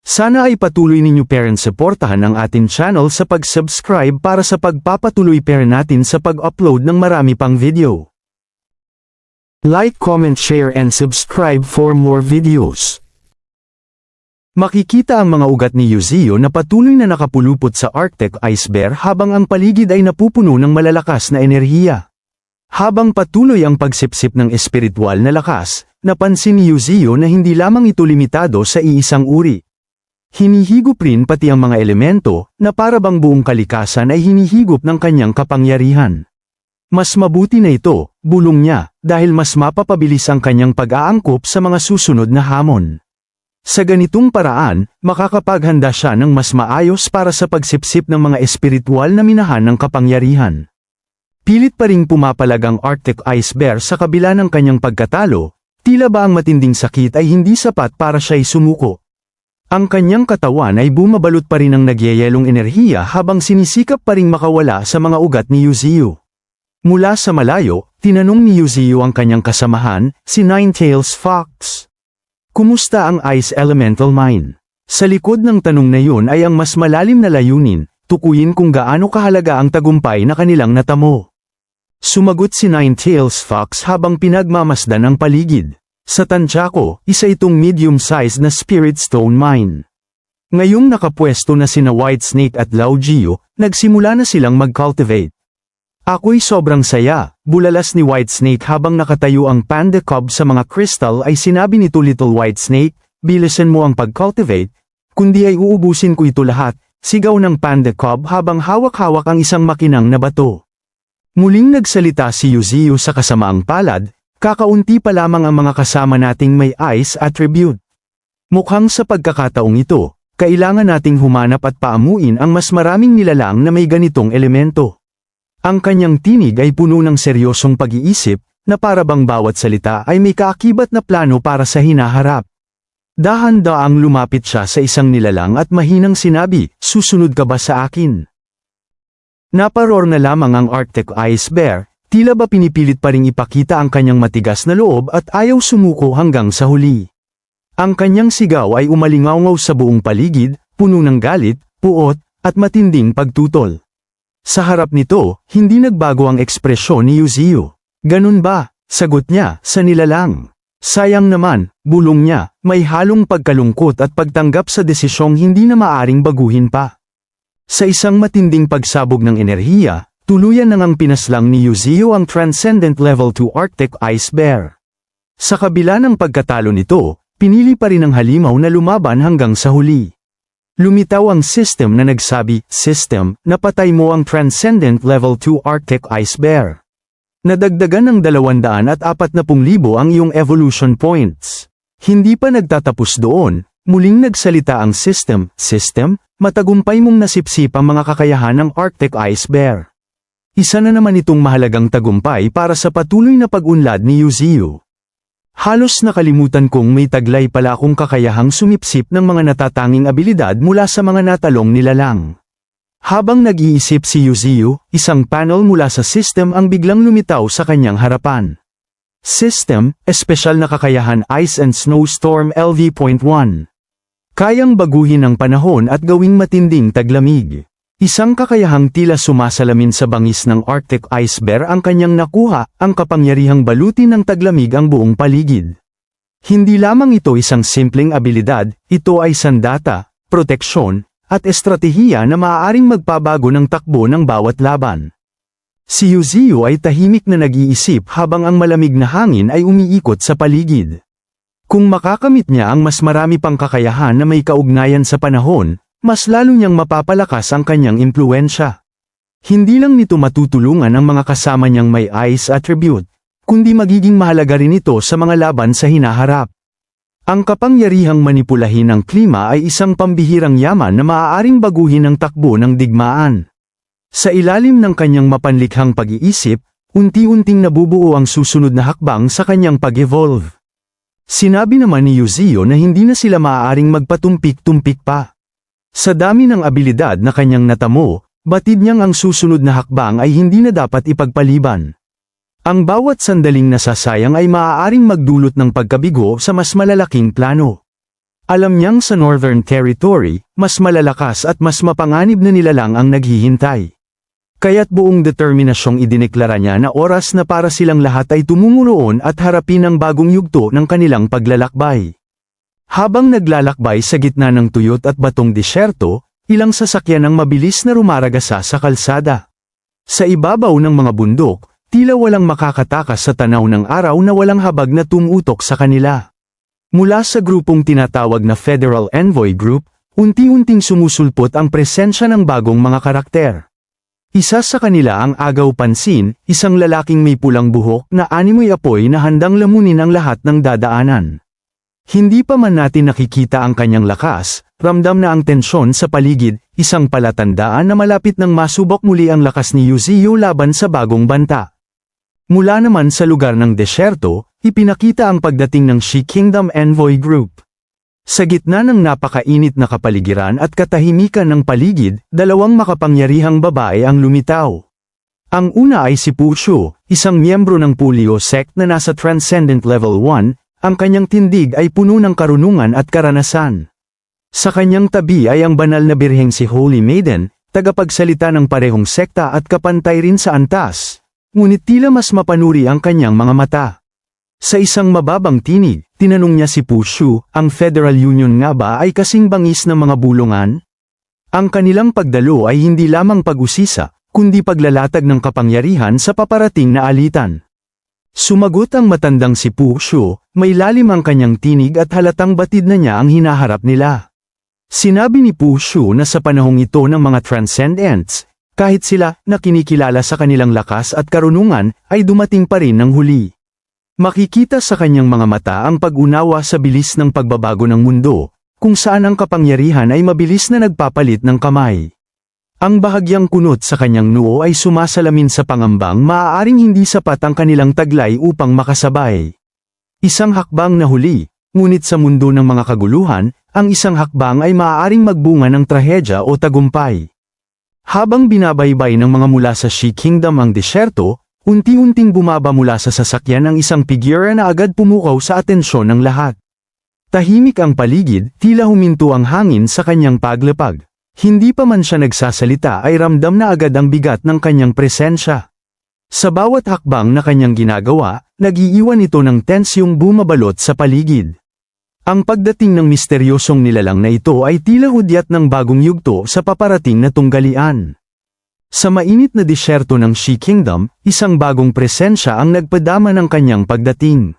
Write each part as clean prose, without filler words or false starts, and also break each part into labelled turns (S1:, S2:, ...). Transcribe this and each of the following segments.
S1: Sana ay patuloy ninyo parents suportahan ang ating channel sa pag-subscribe para sa pagpapatuloy natin sa pag-upload ng marami pang video. Like, comment, share and subscribe for more videos. Makikita ang mga ugat ni Yuzio na patuloy na nakapulupot sa Arctic Ice Bear habang ang paligid ay napupuno ng malalakas na enerhiya. Habang patuloy ang pagsipsip ng espiritual na lakas, napansin ni Yuzio na hindi lamang ito limitado sa iisang uri. Hinihigop rin pati ang mga elemento, na para bang buong kalikasan ay hinihigop ng kanyang kapangyarihan. Mas mabuti na ito, bulong niya, dahil mas mapapabilis ang kanyang pag-aangkop sa mga susunod na hamon. Sa ganitong paraan, makakapaghanda siya ng mas maayos para sa pagsipsip ng mga espiritual na minahan ng kapangyarihan. Pilit pa ring pumapalag ang Arctic Ice Bear sa kabila ng kanyang pagkatalo, tila ba ang matinding sakit ay hindi sapat para siya'y sumuko. Ang kanyang katawan ay bumabalot pa rin ng nagyayelong enerhiya habang sinisikap pa ring makawala sa mga ugat ni Yuzio. Mula sa malayo, tinanong ni Yuzio ang kanyang kasamahan, si Ninetails Fox. Kumusta ang Ice Elemental Mine? Sa likod ng tanong na yun ay ang mas malalim na layunin, tukuyin kung gaano kahalaga ang tagumpay na kanilang natamo. Sumagot si Ninetails Fox habang pinagmamasdan ang paligid. Sa tansya ko, isa itong medium-sized na Spirit Stone Mine. Ngayong nakapwesto na sina Whitesnake at Lao Gio, nagsimula na silang mag-cultivate. Ako'y sobrang saya, bulalas ni Whitesnake habang nakatayo ang Panda Cub sa mga crystal ay sinabi nito Little Whitesnake, bilisan mo ang pag-cultivate, kundi ay uubusin ko ito lahat, sigaw ng Panda Cub habang hawak-hawak ang isang makinang na bato. Muling nagsalita si Yuzio sa kasamaang palad, kakaunti pa lamang ang mga kasama nating may ice attribute. Mukhang sa pagkakataong ito, kailangan nating humanap at paamuin ang mas maraming nilalang na may ganitong elemento. Ang kanyang tinig ay puno ng seryosong pag-iisip, na para bang bawat salita ay may kaakibat na plano para sa hinaharap. Dahan-daang lumapit siya sa isang nilalang at mahinang sinabi, susunod ka ba sa akin? Naparor na lamang ang Arctic Ice Bear, tila ba pinipilit pa ring ipakita ang kanyang matigas na loob at ayaw sumuko hanggang sa huli. Ang kanyang sigaw ay umalingaw sa buong paligid, puno ng galit, puot, at matinding pagtutol. Sa harap nito, hindi nagbago ang ekspresyon ni Yuzio. Ganun ba? Sagot niya, sa nilalang. Sayang naman, bulong niya, may halong pagkalungkot at pagtanggap sa desisyong hindi na maaring baguhin pa. Sa isang matinding pagsabog ng enerhiya, tuluyan nang pinaslang ni Yuzio ang Transcendent Level 2 Arctic Ice Bear. Sa kabila ng pagkatalo nito, pinili pa rin ang halimaw na lumaban hanggang sa huli. Lumitaw ang system na nagsabi, System, napatay mo ang Transcendent Level 2 Arctic Ice Bear. Nadagdagan ng 240,000 ang iyong evolution points. Hindi pa nagtatapos doon, muling nagsalita ang System, matagumpay mong nasipsip ang mga kakayahan ng Arctic Ice Bear. Isa na naman itong mahalagang tagumpay para sa patuloy na pag-unlad ni Yuzio. Halos nakalimutan kong may taglay pala akong kakayahang sumipsip ng mga natatanging abilidad mula sa mga natalong nilalang. Habang nag-iisip si Yuzio, isang panel mula sa system ang biglang lumitaw sa kanyang harapan. System, espesyal na kakayahan Ice and Snowstorm LV.1. Kayang baguhin ang panahon at gawing matinding taglamig. Isang kakayahang tila sumasalamin sa bangis ng Arctic Ice Bear ang kanyang nakuha, ang kapangyarihang balutin ng taglamig ang buong paligid. Hindi lamang ito isang simpleng abilidad, ito ay sandata, proteksyon, at estratehiya na maaaring magpabago ng takbo ng bawat laban. Si Yuzio ay tahimik na nag-iisip habang ang malamig na hangin ay umiikot sa paligid. Kung makakamit niya ang mas marami pang kakayahan na may kaugnayan sa panahon, mas lalo niyang mapapalakas ang kanyang impluwensya. Hindi lang nito matutulungan ang mga kasama niyang may ice attribute, kundi magiging mahalaga rin ito sa mga laban sa hinaharap. Ang kapangyarihang manipulahin ang klima ay isang pambihirang yaman na maaaring baguhin ang takbo ng digmaan. Sa ilalim ng kanyang mapanlikhang pag-iisip, unti-unting nabubuo ang susunod na hakbang sa kanyang pag-evolve. Sinabi naman ni Yuzio na hindi na sila maaaring magpatumpik-tumpik pa. Sa dami ng abilidad na kanyang natamo, batid niyang ang susunod na hakbang ay hindi na dapat ipagpaliban. Ang bawat sandaling nasasayang ay maaaring magdulot ng pagkabigo sa mas malalaking plano. Alam niyang sa Northern Territory, mas malalakas at mas mapanganib na nilalang ang naghihintay. Kaya't buong determinasyong idineklara niya na oras na para silang lahat ay tumungo roon at harapin ang bagong yugto ng kanilang paglalakbay. Habang naglalakbay sa gitna ng tuyot at batong disyerto, ilang sasakyan ang mabilis na rumaragasa sa kalsada. Sa ibabaw ng mga bundok, tila walang makakatakas sa tanaw ng araw na walang habag na tumutok sa kanila. Mula sa grupong tinatawag na Federal Envoy Group, unti-unting sumusulpot ang presensya ng bagong mga karakter. Isa sa kanila ang Agaw Pansin, isang lalaking may pulang buhok na animoy apoy na handang lamunin ang lahat ng dadaanan. Hindi pa man natin nakikita ang kanyang lakas, ramdam na ang tensyon sa paligid, isang palatandaan na malapit nang masubok muli ang lakas ni Yuzio laban sa bagong banta. Mula naman sa lugar ng desyerto, ipinakita ang pagdating ng She Kingdom Envoy Group. Sa gitna ng napakainit na kapaligiran at katahimikan ng paligid, dalawang makapangyarihang babae ang lumitaw. Ang una ay si Pushu, isang miyembro ng Pulio sect na nasa Transcendent Level 1, ang kanyang tindig ay puno ng karunungan at karanasan. Sa kanyang tabi ay ang banal na birheng si Holy Maiden, tagapagsalita ng parehong sekta at kapantay rin sa antas. Ngunit tila mas mapanuri ang kanyang mga mata. Sa isang mababang tinig, tinanong niya si Pushu, ang Federal Union nga ba ay kasing bangis ng mga bulungan? Ang kanilang pagdalo ay hindi lamang pag-usisa, kundi paglalatag ng kapangyarihan sa paparating na alitan. Sumagot ang matandang si Pushu, may lalim ang kanyang tinig at halatang batid na niya ang hinaharap nila. Sinabi ni Pushu na sa panahong ito ng mga Transcendents, kahit sila na kinikilala sa kanilang lakas at karunungan, ay dumating pa rin ng huli. Makikita sa kanyang mga mata ang pag-unawa sa bilis ng pagbabago ng mundo, kung saan ang kapangyarihan ay mabilis na nagpapalit ng kamay. Ang bahagyang kunot sa kanyang noo ay sumasalamin sa pangambang maaaring hindi sapat ang kanilang taglay upang makasabay. Isang hakbang na huli, ngunit sa mundo ng mga kaguluhan, ang isang hakbang ay maaaring magbunga ng trahedya o tagumpay. Habang binabaybay ng mga mula sa She Kingdom ang disyerto, unti-unting bumaba mula sa sasakyan ang isang figura na agad pumukaw sa atensyon ng lahat. Tahimik ang paligid, tila huminto ang hangin sa kanyang paglapag. Hindi pa man siya nagsasalita ay ramdam na agad ang bigat ng kanyang presensya. Sa bawat hakbang na kanyang ginagawa, nag-iiwan ito ng tensyong bumabalot sa paligid. Ang pagdating ng misteryosong nilalang na ito ay tila hudyat ng bagong yugto sa paparating na tunggalian. Sa mainit na disyerto ng She Kingdom, isang bagong presensya ang nagpadama ng kanyang pagdating.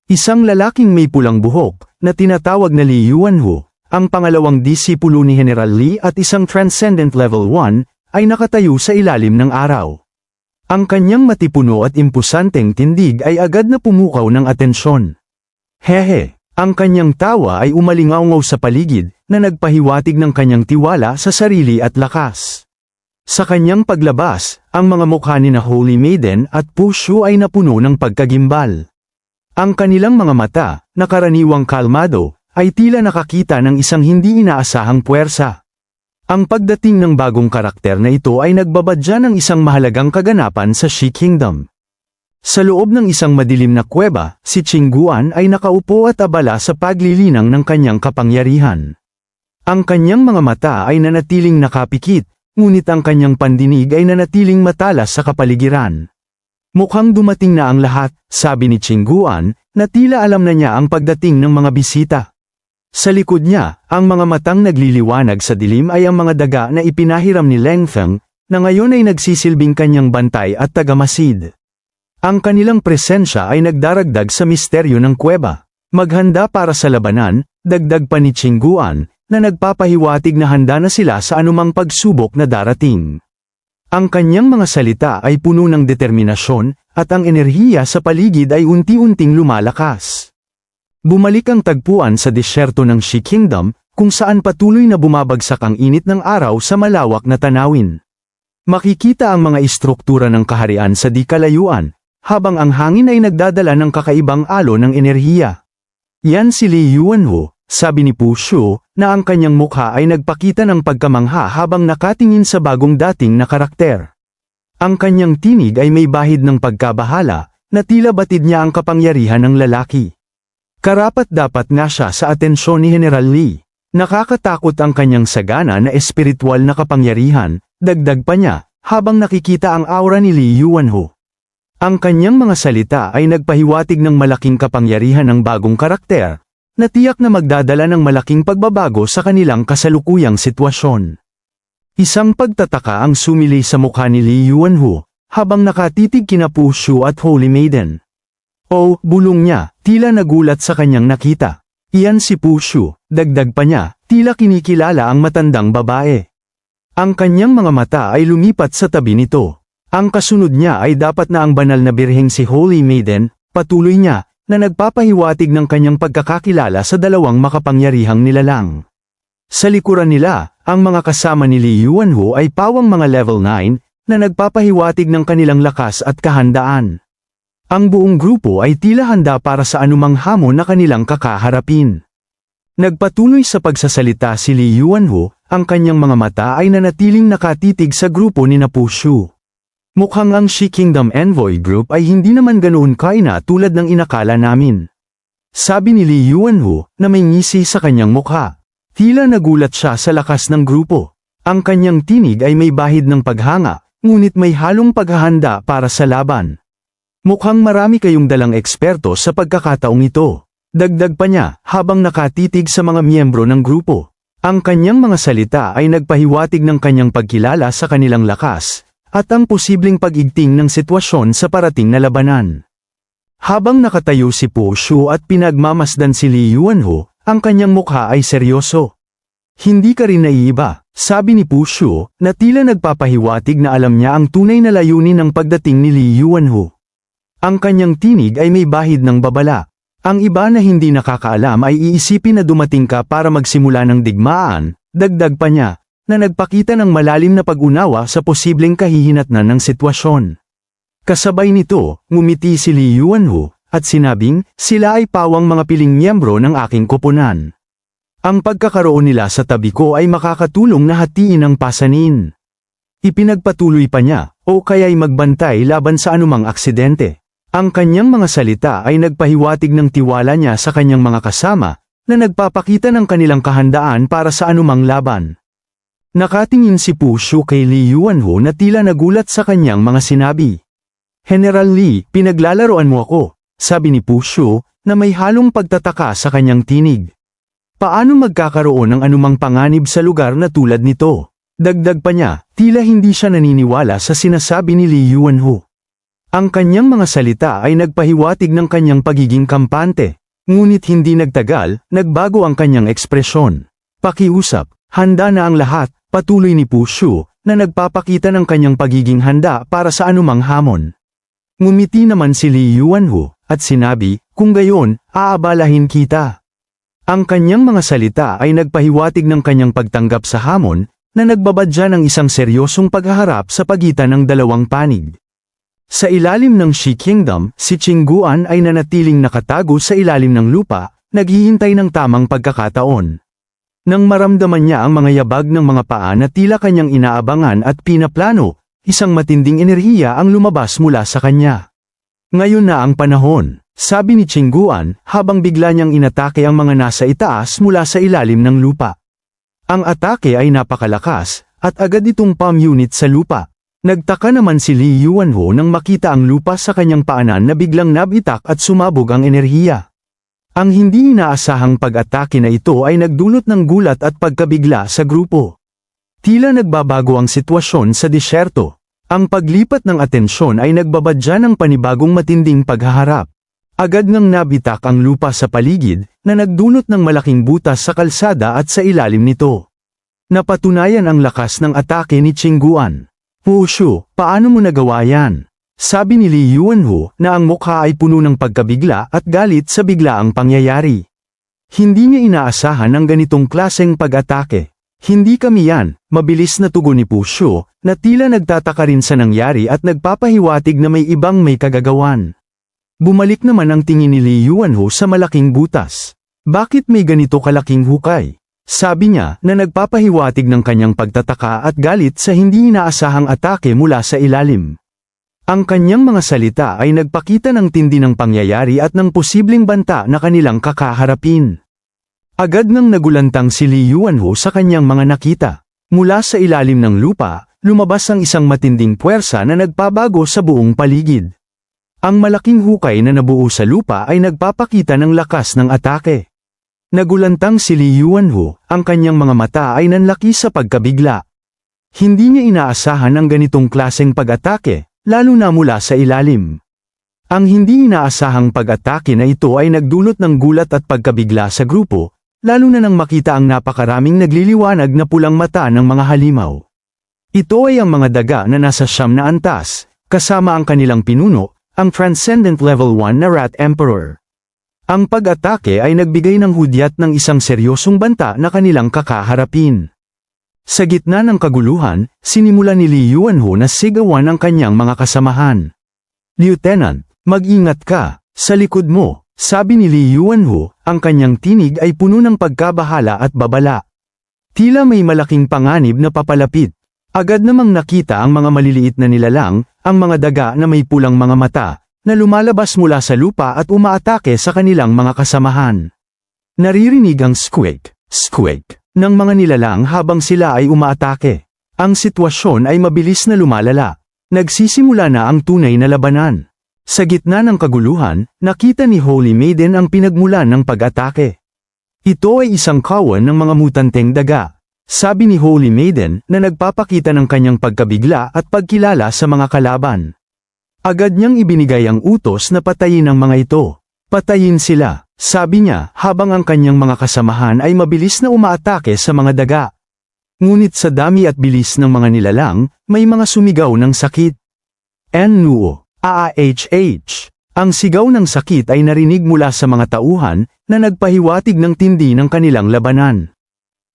S1: Isang lalaking may pulang buhok, na tinatawag na Li Yuanhu, ang pangalawang disipulo ni General Li at isang Transcendent Level 1, ay nakatayo sa ilalim ng araw. Ang kanyang matipuno at impusanteng tindig ay agad na pumukaw ng atensyon. Hehe! Ang kanyang tawa ay umalingaw sa paligid, na nagpahiwatig ng kanyang tiwala sa sarili at lakas. Sa kanyang paglabas, ang mga mukha ni na Holy Maiden at Pushu ay napuno ng pagkagimbal. Ang kanilang mga mata, na karaniwang kalmado, ay tila nakakita ng isang hindi inaasahang puwersa. Ang pagdating ng bagong karakter na ito ay nagbabadya ng isang mahalagang kaganapan sa She Kingdom. Sa loob ng isang madilim na kuweba, si Qingguan ay nakaupo at abala sa paglilinang ng kanyang kapangyarihan. Ang kanyang mga mata ay nanatiling nakapikit, ngunit ang kanyang pandinig ay nanatiling matalas sa kapaligiran. Mukhang dumating na ang lahat, sabi ni Qingguan, na tila alam na niya ang pagdating ng mga bisita. Sa likod niya, ang mga matang nagliliwanag sa dilim ay ang mga daga na ipinahiram ni Leng Feng, na ngayon ay nagsisilbing kanyang bantay at tagamasid. Ang kanilang presensya ay nagdaragdag sa misteryo ng kuweba. Maghanda para sa labanan, dagdag pa ni Qingguan, na nagpapahiwatig na handa na sila sa anumang pagsubok na darating. Ang kanyang mga salita ay puno ng determinasyon, at ang enerhiya sa paligid ay unti-unting lumalakas. Bumalik ang tagpuan sa disyerto ng She Kingdom, kung saan patuloy na bumabagsak ang init ng araw sa malawak na tanawin. Makikita ang mga istruktura ng kaharian sa di kalayuan, habang ang hangin ay nagdadala ng kakaibang alo ng enerhiya. Yan si Li Yuanhu, sabi ni Pushu, na ang kanyang mukha ay nagpakita ng pagkamangha habang nakatingin sa bagong dating na karakter. Ang kanyang tinig ay may bahid ng pagkabahala, na tila batid niya ang kapangyarihan ng lalaki. Karapat-dapat nga siya sa atensyon ni General Lee. Nakakatakot ang kanyang sagana na espiritual na kapangyarihan, dagdag pa niya, habang nakikita ang aura ni Lee Yuanho. Ang kanyang mga salita ay nagpahiwatig ng malaking kapangyarihan ng bagong karakter, na tiyak na magdadala ng malaking pagbabago sa kanilang kasalukuyang sitwasyon. Isang pagtataka ang sumili sa mukha ni Lee Yuanho, habang nakatitig kina Pu Shu at Holy Maiden. Oh, bulong niya, tila nagulat sa kanyang nakita. Iyan si Pu Shu, dagdag pa niya, tila kinikilala ang matandang babae. Ang kanyang mga mata ay lumipat sa tabi nito. Ang kasunod niya ay dapat na ang banal na birheng si Holy Maiden, patuloy niya, na nagpapahiwatig ng kanyang pagkakakilala sa dalawang makapangyarihang nilalang. Sa likuran nila, ang mga kasama ni Lee Yuanho ay pawang mga level 9, na nagpapahiwatig ng kanilang lakas at kahandaan. Ang buong grupo ay tila handa para sa anumang hamon na kanilang kakaharapin. Nagpatuloy sa pagsasalita si Lee Yuanho, ang kanyang mga mata ay nanatiling nakatitig sa grupo ni Pu Shu. Mukhang ang Shi Kingdom Envoy Group ay hindi naman ganoon kaina tulad ng inakala namin. Sabi ni Lee Yuanho na may ngisi sa kanyang mukha. Tila nagulat siya sa lakas ng grupo. Ang kanyang tinig ay may bahid ng paghanga, ngunit may halong paghahanda para sa laban. Mukhang marami kayong dalang eksperto sa pagkakataong ito. Dagdag pa niya, habang nakatitig sa mga miyembro ng grupo. Ang kanyang mga salita ay nagpahiwatig ng kanyang pagkilala sa kanilang lakas, at ang posibleng pag-igting ng sitwasyon sa parating na labanan. Habang nakatayo si Pu Shu at pinagmamasdan si Lee Yuanho, ang kanyang mukha ay seryoso. Hindi ka rin naiiba, sabi ni Pu Shu, na tila nagpapahiwatig na alam niya ang tunay na layunin ng pagdating ni Lee Yuanho. Ang kanyang tinig ay may bahid ng babala. Ang iba na hindi nakakaalam ay iisipin na dumating ka para magsimula ng digmaan, dagdag pa niya, na nagpakita ng malalim na pag-unawa sa posibleng kahihinatnan ng sitwasyon. Kasabay nito, ngumiti si Lee Yuanho, at sinabing, sila ay pawang mga piling miyembro ng aking koponan. Ang pagkakaroon nila sa tabi ko ay makakatulong na hatiin ang pasanin. Ipinagpatuloy pa niya, o kaya'y magbantay laban sa anumang aksidente. Ang kanyang mga salita ay nagpahiwatig ng tiwala niya sa kanyang mga kasama, na nagpapakita ng kanilang kahandaan para sa anumang laban. Nakatingin si Pu Shu kay Lee Yuanho na tila nagulat sa kanyang mga sinabi. General Lee, pinaglalaroan mo ako, sabi ni Pu Shu, na may halong pagtataka sa kanyang tinig. Paano magkakaroon ng anumang panganib sa lugar na tulad nito? Dagdag pa niya, tila hindi siya naniniwala sa sinasabi ni Lee Yuanho. Ang kanyang mga salita ay nagpahiwatig ng kanyang pagiging kampante, ngunit hindi nagtagal, nagbago ang kanyang ekspresyon. Pakiusap, handa na ang lahat, patuloy ni Pu Shu, na nagpapakita ng kanyang pagiging handa para sa anumang hamon. Ngumiti naman si Lee Yuanho, at sinabi, kung gayon, aabalahin kita. Ang kanyang mga salita ay nagpahiwatig ng kanyang pagtanggap sa hamon, na nagbabadya ng isang seryosong paghaharap sa pagitan ng dalawang panig. Sa ilalim ng Shi Kingdom, si Qingguan ay nanatiling nakatago sa ilalim ng lupa, naghihintay ng tamang pagkakataon. Nang maramdaman niya ang mga yabag ng mga paa na tila kanyang inaabangan at pinaplano, isang matinding enerhiya ang lumabas mula sa kanya. Ngayon na ang panahon, sabi ni Qingguan, habang bigla niyang inatake ang mga nasa itaas mula sa ilalim ng lupa. Ang atake ay napakalakas, at agad itong palm unit sa lupa. Nagtaka naman si Lee Yuanho nang makita ang lupa sa kanyang paanan na biglang nabitak at sumabog ang enerhiya. Ang hindi inaasahang pag-atake na ito ay nagdulot ng gulat at pagkabigla sa grupo. Tila nagbabago ang sitwasyon sa disyerto. Ang paglipat ng atensyon ay nagbabadya ng panibagong matinding paghaharap. Agad ngang nabitak ang lupa sa paligid, na nagdulot ng malaking butas sa kalsada at sa ilalim nito. Napatunayan ang lakas ng atake ni Qingguan. Pu Shu, paano mo nagawa yan? Sabi ni Lee Yuanho na ang mukha ay puno ng pagkabigla at galit sa biglaang pangyayari. Hindi niya inaasahan ang ganitong klaseng pag-atake. Hindi kami yan, mabilis na tugon ni Pu Shu, na tila nagtataka rin sa nangyari at nagpapahiwatig na may ibang may kagagawan. Bumalik naman ang tingin ni Lee Yuanho sa malaking butas. Bakit may ganito kalaking hukay? Sabi niya na nagpapahiwatig ng kanyang pagtataka at galit sa hindi inaasahang atake mula sa ilalim. Ang kanyang mga salita ay nagpakita ng tindi ng pangyayari at ng posibleng banta na kanilang kakaharapin. Agad ngang nagulantang si Li Yuanhu sa kanyang mga nakita. Mula sa ilalim ng lupa, lumabas ang isang matinding puwersa na nagpabago sa buong paligid. Ang malaking hukay na nabuo sa lupa ay nagpapakita ng lakas ng atake. Nagulantang si Li Yuanhu, ang kanyang mga mata ay nanlaki sa pagkabigla. Hindi niya inaasahan ang ganitong klaseng pag-atake, lalo na mula sa ilalim. Ang hindi inaasahang pag-atake na ito ay nagdulot ng gulat at pagkabigla sa grupo, lalo na nang makita ang napakaraming nagliliwanag na pulang mata ng mga halimaw. Ito ay ang mga daga na nasa 9 na antas, kasama ang kanilang pinuno, ang Transcendent Level 1 na Rat Emperor. Ang pag-atake ay nagbigay ng hudyat ng isang seryosong banta na kanilang kakaharapin. Sa gitna ng kaguluhan, sinimula ni Li Yuanhu na sigawan ang kanyang mga kasamahan. "Lieutenant, mag-ingat ka, sa likod mo," sabi ni Li Yuanhu, ang kanyang tinig ay puno ng pagkabahala at babala. Tila may malaking panganib na papalapit. Agad namang nakita ang mga maliliit na nilalang, ang mga daga na may pulang mga mata, na lumalabas mula sa lupa at umaatake sa kanilang mga kasamahan. Naririnig ang squeak, squeak, ng mga nilalang habang sila ay umaatake. Ang sitwasyon ay mabilis na lumalala. Nagsisimula na ang tunay na labanan. Sa gitna ng kaguluhan, nakita ni Holy Maiden ang pinagmulan ng pag-atake. Ito ay isang kawan ng mga mutanteng daga, sabi ni Holy Maiden na nagpapakita ng kanyang pagkabigla at pagkilala sa mga kalaban. Agad niyang ibinigay ang utos na patayin ang mga ito. "Patayin sila," sabi niya habang ang kanyang mga kasamahan ay mabilis na umaatake sa mga daga. Ngunit sa dami at bilis ng mga nilalang, may mga sumigaw ng sakit. "Ennuo, aahh." Ang sigaw ng sakit ay narinig mula sa mga tauhan na nagpahiwatig ng tindi ng kanilang labanan.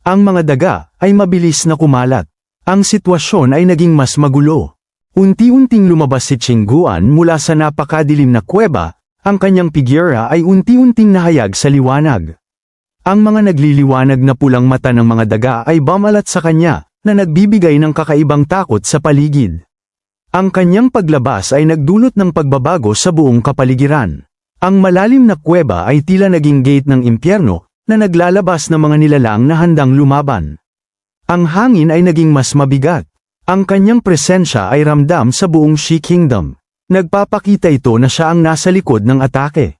S1: Ang mga daga ay mabilis na kumalat. Ang sitwasyon ay naging mas magulo. Unti-unting lumabas si Chingguan mula sa napakadilim na kuweba, ang kanyang figura ay unti-unting nahayag sa liwanag. Ang mga nagliliwanag na pulang mata ng mga daga ay bumalat sa kanya, na nagbibigay ng kakaibang takot sa paligid. Ang kanyang paglabas ay nagdulot ng pagbabago sa buong kapaligiran. Ang malalim na kuweba ay tila naging gate ng impyerno, na naglalabas ng mga nilalang na handang lumaban. Ang hangin ay naging mas mabigat. Ang kanyang presensya ay ramdam sa buong Shi Kingdom. Nagpapakita ito na siya ang nasa likod ng atake.